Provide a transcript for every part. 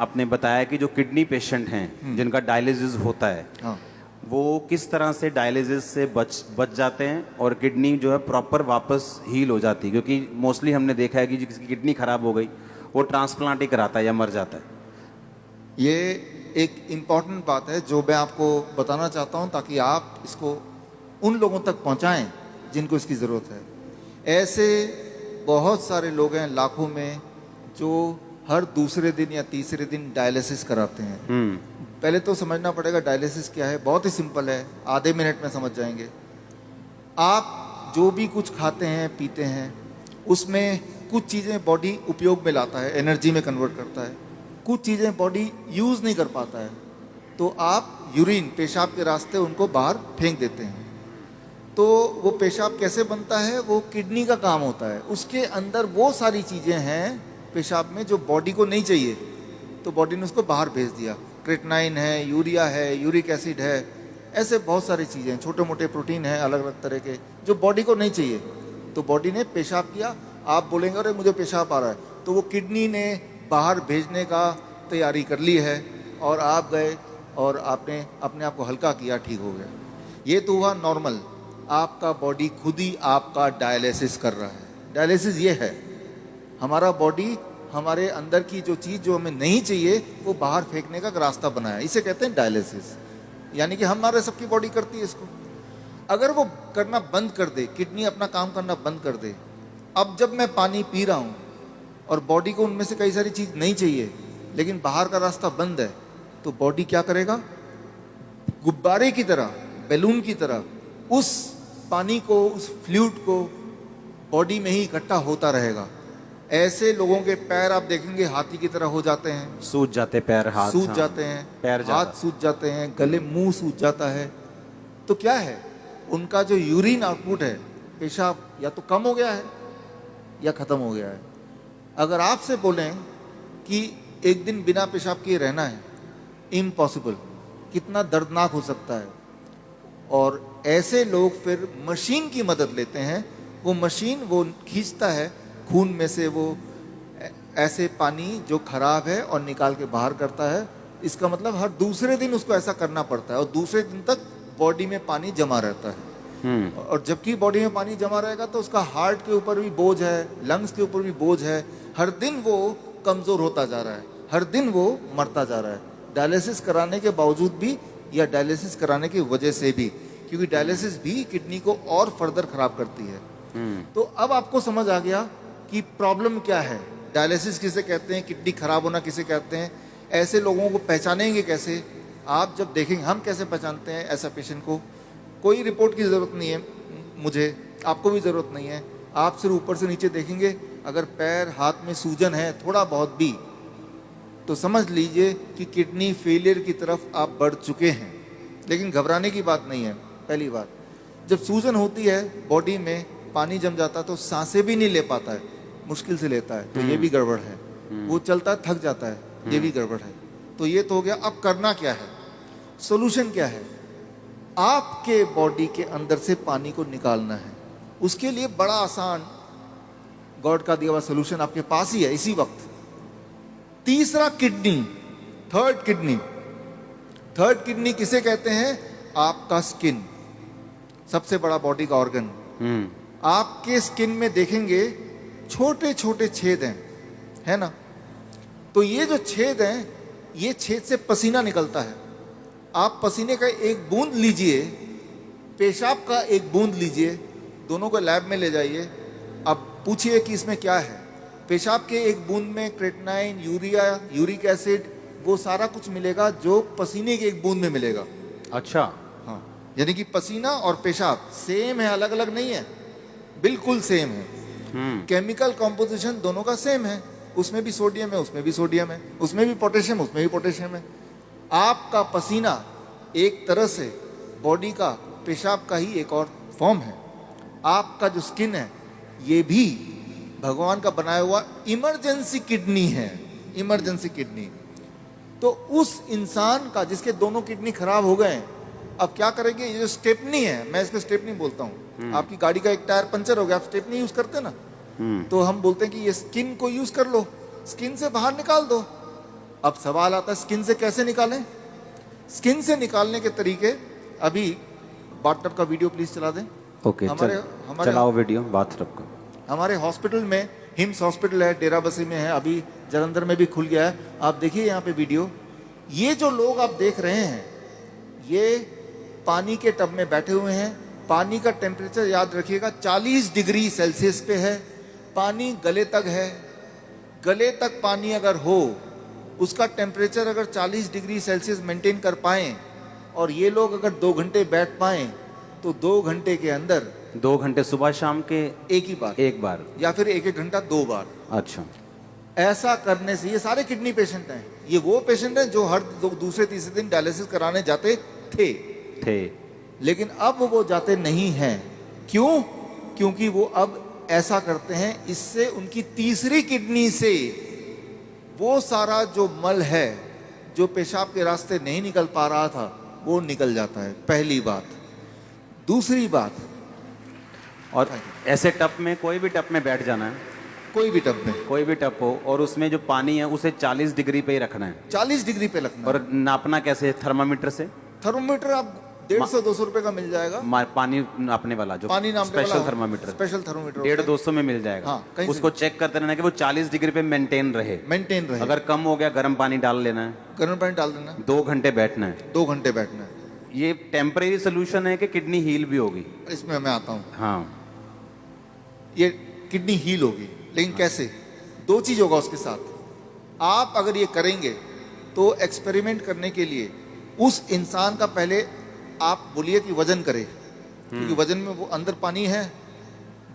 आपने बताया कि जो किडनी पेशेंट हैं जिनका डायलिसिस होता है, हाँ, वो किस तरह से डायलिसिस से बच जाते हैं और किडनी जो है प्रॉपर वापस हील हो जाती है, क्योंकि मोस्टली हमने देखा है कि जिसकी किडनी खराब हो गई वो ट्रांसप्लांट ही कराता है या मर जाता है। ये एक इम्पॉर्टेंट बात है जो मैं आपको बताना चाहता हूँ ताकि आप इसको उन लोगों तक पहुँचाएं जिनको इसकी ज़रूरत है। ऐसे बहुत सारे लोग हैं लाखों में जो हर दूसरे दिन या तीसरे दिन डायलिसिस कराते हैं। पहले तो समझना पड़ेगा डायलिसिस क्या है। बहुत ही सिंपल है, आधे मिनट में समझ जाएंगे। आप जो भी कुछ खाते हैं पीते हैं उसमें कुछ चीज़ें बॉडी उपयोग में लाता है, एनर्जी में कन्वर्ट करता है, कुछ चीज़ें बॉडी यूज़ नहीं कर पाता है, तो आप यूरिन पेशाब के रास्ते उनको बाहर फेंक देते हैं। तो वो पेशाब कैसे बनता है, वो किडनी का काम होता है। उसके अंदर वो सारी चीज़ें हैं पेशाब में जो बॉडी को नहीं चाहिए, तो बॉडी ने उसको बाहर भेज दिया। क्रेटनाइन है, यूरिया है, यूरिक एसिड है, ऐसे बहुत सारी चीज़ें, छोटे मोटे प्रोटीन हैं अलग अलग तरह के जो बॉडी को नहीं चाहिए, तो बॉडी ने पेशाब किया। आप बोलेंगे अरे मुझे पेशाब आ रहा है, तो वो किडनी ने बाहर भेजने का तैयारी कर ली है और आप गए और आपने अपने आप को हल्का किया, ठीक हो गया। ये तो हुआ नॉर्मल। आपका बॉडी खुद ही आपका डायलिसिस कर रहा है। डायलिसिस ये है, हमारा बॉडी हमारे अंदर की जो चीज़ जो हमें नहीं चाहिए वो बाहर फेंकने का रास्ता बनाया, इसे कहते हैं डायलिसिस। यानी कि हमारे सबकी बॉडी करती है इसको। अगर वो करना बंद कर दे, किडनी अपना काम करना बंद कर दे, अब जब मैं पानी पी रहा हूँ और बॉडी को उनमें से कई सारी चीज़ नहीं चाहिए लेकिन बाहर का रास्ता बंद है, तो बॉडी क्या करेगा, गुब्बारे की तरह, बैलून की तरह उस पानी को, उस फ्लूइड को बॉडी में ही इकट्ठा होता रहेगा। ऐसे लोगों के पैर आप देखेंगे हाथी की तरह हो जाते हैं, सूज जाते पैर, हाथ सूज हाँ, जाते हैं, पैर हाथ सूज जाते हैं, गले मुंह सूज जाता है। तो क्या है, उनका जो यूरिन आउटपुट है, पेशाब या तो कम हो गया है या खत्म हो गया है। अगर आपसे बोलें कि एक दिन बिना पेशाब किए रहना है, इम्पॉसिबल, कितना दर्दनाक हो सकता है। और ऐसे लोग फिर मशीन की मदद लेते हैं। वो मशीन वो खींचता है खून में से वो ऐसे पानी जो खराब है और निकाल के बाहर करता है। इसका मतलब हर दूसरे दिन उसको ऐसा करना पड़ता है और दूसरे दिन तक बॉडी में पानी जमा रहता है। और जबकि बॉडी में पानी जमा रहेगा तो उसका हार्ट के ऊपर भी बोझ है, लंग्स के ऊपर भी बोझ है। हर दिन वो कमज़ोर होता जा रहा है, हर दिन वो मरता जा रहा है, डायलिसिस कराने के बावजूद भी या डायलिसिस कराने की वजह से भी, क्योंकि डायलिसिस भी किडनी को और फर्दर खराब करती है। तो अब आपको समझ आ गया कि प्रॉब्लम क्या है, डायलिसिस किसे कहते हैं, किडनी खराब होना किसे कहते हैं। ऐसे लोगों को पहचानेंगे कैसे, आप जब देखेंगे। हम कैसे पहचानते हैं ऐसा पेशेंट को, कोई रिपोर्ट की ज़रूरत नहीं है मुझे, आपको भी ज़रूरत नहीं है। आप सिर्फ ऊपर से नीचे देखेंगे, अगर पैर हाथ में सूजन है थोड़ा बहुत भी, तो समझ लीजिए कि किडनी फेलियर की तरफ आप बढ़ चुके हैं। लेकिन घबराने की बात नहीं है। पहली बात, जब सूजन होती है बॉडी में, पानी जम जाता है तो सांसें भी नहीं ले पाता है, मुश्किल से लेता है, तो ये भी गड़बड़ है। वो चलता है थक जाता है, ये भी गड़बड़ है। तो ये तो हो गया। अब करना क्या है, सोल्यूशन क्या है, आपके बॉडी के अंदर से पानी को निकालना है। उसके लिए बड़ा आसान गॉड का दिया हुआ सोल्यूशन आपके पास ही है इसी वक्त। तीसरा kidney, third kidney. Third kidney किसे कहते हैं, आपका स्किन, सबसे बड़ा बॉडी का ऑर्गन। आपके स्किन में देखेंगे छोटे छोटे छेद हैं, है ना। तो ये जो छेद हैं, ये छेद से पसीना निकलता है। आप पसीने का एक बूंद लीजिए, पेशाब का एक बूंद लीजिए, दोनों को लैब में ले जाइए। अब पूछिए कि इसमें क्या है। पेशाब के एक बूंद में क्रेटनाइन, यूरिया, यूरिक एसिड, वो सारा कुछ मिलेगा जो पसीने के एक बूंद में मिलेगा। अच्छा, हाँ, यानी कि पसीना और पेशाब सेम है, अलग अलग नहीं है, बिल्कुल सेम है। केमिकल कॉम्पोजिशन दोनों का सेम है, उसमें भी सोडियम है, उसमें भी सोडियम है, उसमें भी पोटेशियम, उसमें भी पोटेशियम है। आपका पसीना एक तरह से बॉडी का पेशाब का ही एक और फॉर्म है। आपका जो स्किन है, ये भी भगवान का बनाया हुआ इमरजेंसी किडनी है, इमरजेंसी किडनी। तो उस इंसान का जिसके दोनों किडनी खराब हो गए, अब क्या करेंगे, ये जो स्टेपनी है, मैं इसको स्टेपनी बोलता हूँ। आपकी गाड़ी का एक टायर पंचर हो गया, आप स्टेपनी यूज करते हैं ना, तो हम बोलते हैं कि ये स्किन को यूज कर लो, स्किन से बाहर निकाल दो। अब सवाल आता है स्किन से कैसे निकालें। स्किन से निकालने के तरीके, अभी बाथटब का वीडियो प्लीज चला दें। ओके, चलाओ वीडियो बाथटब का। हमारे हॉस्पिटल में, हिम्स हॉस्पिटल है, डेरा बसी में है, अभी जलंधर में भी खुल गया है। आप देखिए यहाँ पे वीडियो, ये जो लोग आप देख रहे हैं ये पानी के टब में बैठे हुए हैं। पानी का टेम्परेचर याद रखिएगा 40 डिग्री सेल्सियस पे है। पानी गले तक है। गले तक पानी अगर हो, उसका टेम्परेचर अगर 40 डिग्री सेल्सियस मेंटेन कर पाएं और ये लोग अगर 2 घंटे बैठ पाएं तो 2 घंटे के अंदर 2 घंटे सुबह शाम के एक बार या फिर 1-1 घंटा 2 बार। अच्छा, ऐसा करने से, ये सारे किडनी पेशेंट हैं, ये वो पेशेंट हैं जो हर दूसरे तीसरे दिन डायलिसिस कराने जाते थे, लेकिन अब वो जाते नहीं हैं। क्यों? क्योंकि वो अब ऐसा करते हैं, इससे उनकी तीसरी किडनी से वो सारा जो मल है जो पेशाब के रास्ते नहीं निकल पा रहा था वो निकल जाता है। पहली बात। दूसरी बात, और ऐसे टब में, कोई भी टब में बैठ जाना है, कोई भी टब में, कोई भी टब हो, और उसमें जो पानी है उसे 40 डिग्री पे ही रखना है। 40 डिग्री पे रखना है। और नापना कैसे? थर्मामीटर से। थर्मोमीटर आप 150-200 रुपए का मिल जाएगा। पानी नापने वाला जो पानी नापने स्पेशल वाला थर्मामीटर, स्पेशल थर्मोमीटर 150-200 में मिल जाएगा। हाँ, कहीं से उसको चेक करते रहना कि वो 40 डिग्री पे मेंटेन रहे। अगर कम हो गया गर्म पानी डाल लेना है, गर्म पानी डाल देना, 2 घंटे बैठना है। 2 घंटे बैठना है। ये टेम्परेरी सोल्यूशन है कि किडनी हील भी होगी? इसमें मैं आता हूँ। हाँ, ये किडनी हील होगी, लेकिन कैसे? 2 चीज होगा उसके साथ। आप अगर ये करेंगे तो एक्सपेरिमेंट करने के लिए उस इंसान का पहले आप बोलिए कि वजन करे, क्योंकि वजन में वो अंदर पानी है।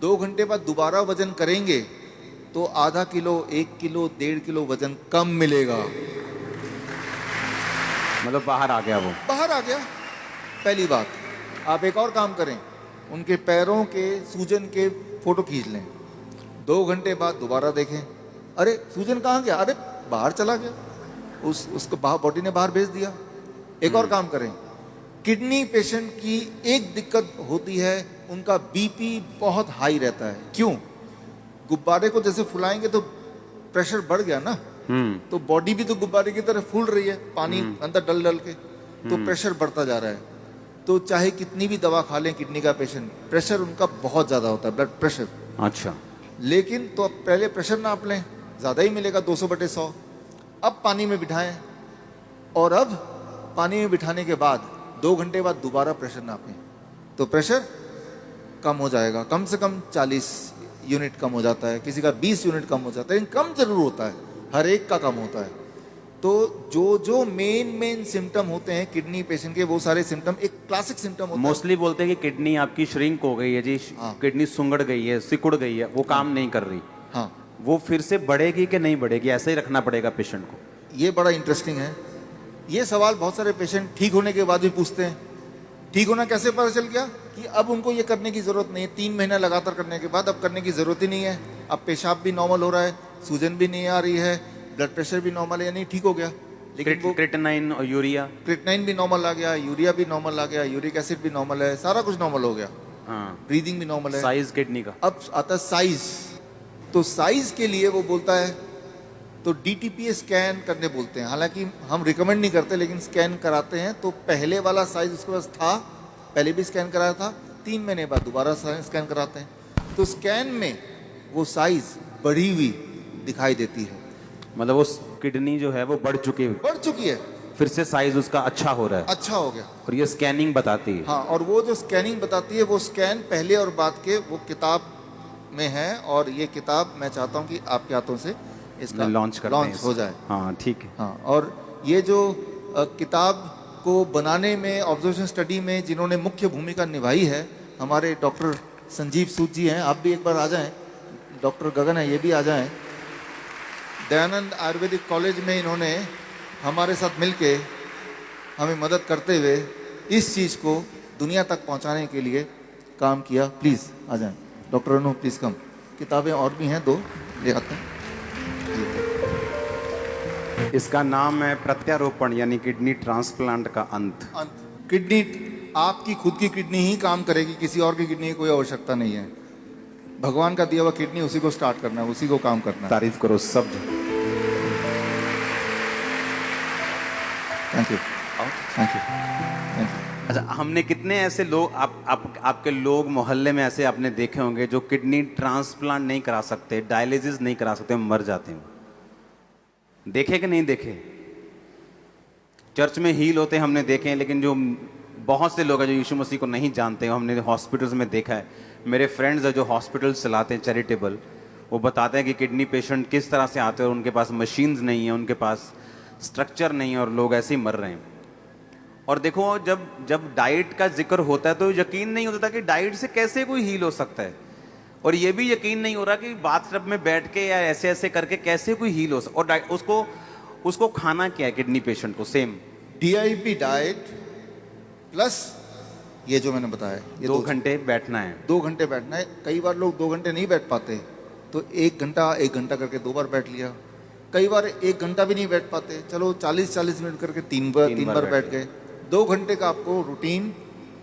2 घंटे बाद दोबारा वजन करेंगे तो आधा किलो, 1 किलो, 1.5 किलो वजन कम मिलेगा। मतलब बाहर आ गया, वो बाहर आ गया। पहली बात। आप एक और काम करें, उनके पैरों के सूजन के फोटो खींच लें। 2 घंटे बाद दोबारा देखें, अरे सूजन कहाँ गया? अरे बाहर चला गया, उसको बॉडी ने बाहर भेज दिया। एक और काम करें, किडनी पेशेंट की एक दिक्कत होती है, उनका बीपी बहुत हाई रहता है। क्यों? गुब्बारे को जैसे फुलाएंगे तो प्रेशर बढ़ गया ना, तो बॉडी भी तो गुब्बारे की तरह फूल रही है, पानी अंदर डल डल के, तो प्रेशर बढ़ता जा रहा है। तो चाहे कितनी भी दवा खा लें किडनी का पेशेंट, प्रेशर उनका बहुत ज्यादा होता है, ब्लड प्रेशर। अच्छा, लेकिन तो अब पहले प्रेशर नाप लें, ज्यादा ही मिलेगा 200/100। अब पानी में बिठाएं, और अब पानी में बिठाने के बाद 2 घंटे बाद दोबारा प्रेशर नापें, तो प्रेशर कम हो जाएगा। कम से कम 40 यूनिट कम हो जाता है, किसी का 20 यूनिट कम हो जाता है, लेकिन कम जरूर होता है, हर एक का कम होता है। तो जो मेन सिम्टम होते हैं किडनी पेशेंट के, वो सारे सिम्टम एक क्लासिक सिम्टम होता है। मोस्टली बोलते हैं कि किडनी आपकी श्रिंक हो गई है जी, किडनी सुंगड़ गई है, सिकुड़ गई है, वो काम नहीं कर रही। हाँ, वो फिर से बढ़ेगी कि नहीं बढ़ेगी? ऐसे ही रखना पड़ेगा पेशेंट को? ये बड़ा इंटरेस्टिंग है। ये सवाल बहुत सारे पेशेंट ठीक होने के बाद भी पूछते हैं। ठीक होना कैसे पता चल गया? कि अब उनको ये करने की जरूरत नहीं है। 3 महीना लगातार करने के बाद अब करने की जरूरत ही नहीं है। अब पेशाब भी नॉर्मल हो रहा है, सूजन भी नहीं आ रही है, ब्लड प्रेशर भी नॉर्मल है, यानी ठीक हो गया। लेकिन वो क्रिएटिनिन और यूरिया, क्रिएटिनिन भी नॉर्मल आ गया, यूरिया भी नॉर्मल आ गया, यूरिक एसिड भी नॉर्मल है, सारा कुछ नॉर्मल हो गया। हाँ, ब्रीदिंग भी नॉर्मल है। साइज किडनी का। अब आता है साइज। तो साइज के लिए वो बोलता है, तो डीटीपीए स्कैन करने बोलते हैं। हालांकि हम रिकमेंड नहीं करते, लेकिन स्कैन कराते हैं। तो पहले वाला साइज उसके पास था, पहले भी स्कैन कराया था, 3 महीने बाद दोबारा स्कैन कराते हैं। तो स्कैन में वो साइज बढ़ी हुई दिखाई देती है, मतलब वो किडनी जो है वो बढ़ चुकी है, फिर से साइज उसका अच्छा हो रहा है, अच्छा हो गया। और ये स्कैनिंग बताती है। हाँ, और वो जो स्कैनिंग बताती है, वो स्कैन पहले और बाद के वो किताब में है। और ये किताब मैं चाहता हूँ कि आपके हाथों से इसका लॉन्च हो जाए। हाँ, ठीक है। हाँ, और ये जो किताब को बनाने में, ऑब्जर्वेशन स्टडी में जिन्होंने मुख्य भूमिका निभाई है, हमारे डॉक्टर संजीव सूद जी हैं। आप भी एक बार आ जाएं। डॉक्टर गगन है, ये भी आ जाएं। दयानंद आयुर्वेदिक कॉलेज में इन्होंने हमारे साथ मिलके हमें मदद करते हुए इस चीज़ को दुनिया तक पहुंचाने के लिए काम किया। प्लीज़ आ जाएं। डॉक्टर अनु, प्लीज़ कम। किताबें और भी हैं, 2 ले आते हैं। इसका नाम है प्रत्यारोपण, यानी किडनी ट्रांसप्लांट का अंत। किडनी, आपकी खुद की किडनी ही काम करेगी, किसी और की किडनी की कोई आवश्यकता नहीं है। भगवान का दिया हुआ किडनी, उसी को स्टार्ट करना है, उसी को काम करना है। तारीफ करो सब। Thank you, thank you, thank you. अच्छा, हमने कितने ऐसे लोग आपके लोग मोहल्ले में ऐसे आपने देखे होंगे जो किडनी ट्रांसप्लांट नहीं करा सकते, डायलिसिस नहीं करा सकते, मर जाते हैं। देखे कि नहीं देखे? चर्च में हील होते हमने देखे हैं, लेकिन जो बहुत से लोग हैं जो यीशु मसीह को नहीं जानते हैं, हमने हॉस्पिटल्स में देखा है। मेरे फ्रेंड्स हैं जो हॉस्पिटल्स चलाते हैं चैरिटेबल, वो बताते हैं कि किडनी पेशेंट किस तरह से आते हैं और उनके पास मशीन्स नहीं है, उनके पास स्ट्रक्चर नहीं है और लोग ऐसे ही मर रहे हैं। और देखो, जब डाइट का जिक्र होता है तो यकीन नहीं होता कि डाइट से कैसे कोई हील हो सकता है, और ये भी यकीन नहीं हो रहा कि बाथटब में बैठ के या ऐसे ऐसे करके कैसे कोई हील हो सकता। और उसको खाना क्या है किडनी पेशेंट को? सेम DIP डाइट प्लस ये जो मैंने बताया, ये 2 घंटे बैठना है। 2 घंटे बैठना है। कई बार लोग 2 घंटे नहीं बैठ पाते, तो 1 घंटा करके 2 बार बैठ लिया। कई बार 1 घंटा भी नहीं बैठ पाते, चलो 40 मिनट करके 3 बार बैठ गए। 2 घंटे का आपको रूटीन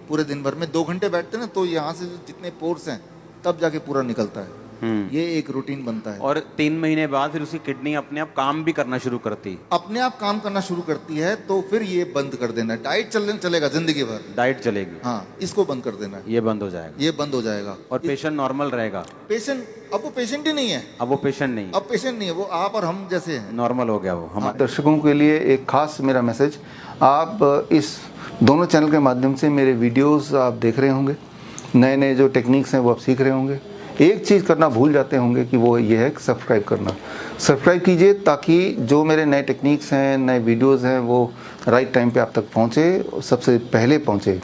पूरे दिन भर में 2 घंटे बैठते ना, तो यहाँ से जितने पोर्स हैं तब जाके पूरा निकलता है। ये एक रूटीन बनता है। और 3 महीने बाद फिर उसकी किडनी अपने आप काम भी करना शुरू करती है। अपने आप काम करना शुरू करती है, तो फिर ये बंद कर देना है। डाइट चलेगा जिंदगी भर, डाइट चलेगी, हाँ, इसको बंद कर देना है। ये बंद हो जाएगा, ये बंद हो जाएगा और पेशेंट नॉर्मल रहेगा। पेशेंट अब वो पेशेंट ही नहीं है, अब वो पेशेंट नहीं, अब पेशेंट नहीं है, वो आप और हम जैसे हैं। नॉर्मल हो गया वो। हमारे दर्शकों के लिए एक खास मेरा मैसेज, आप इस दोनों चैनल के माध्यम से मेरे वीडियोस आप देख रहे होंगे, नए नए जो टेक्निक्स हैं वो आप सीख रहे होंगे। एक चीज़ करना भूल जाते होंगे कि वो ये है कि सब्सक्राइब करना। सब्सक्राइब कीजिए ताकि जो मेरे नए टेक्निक्स हैं, नए वीडियोस हैं, वो राइट टाइम पे आप तक पहुँचे, सबसे पहले पहुँचे।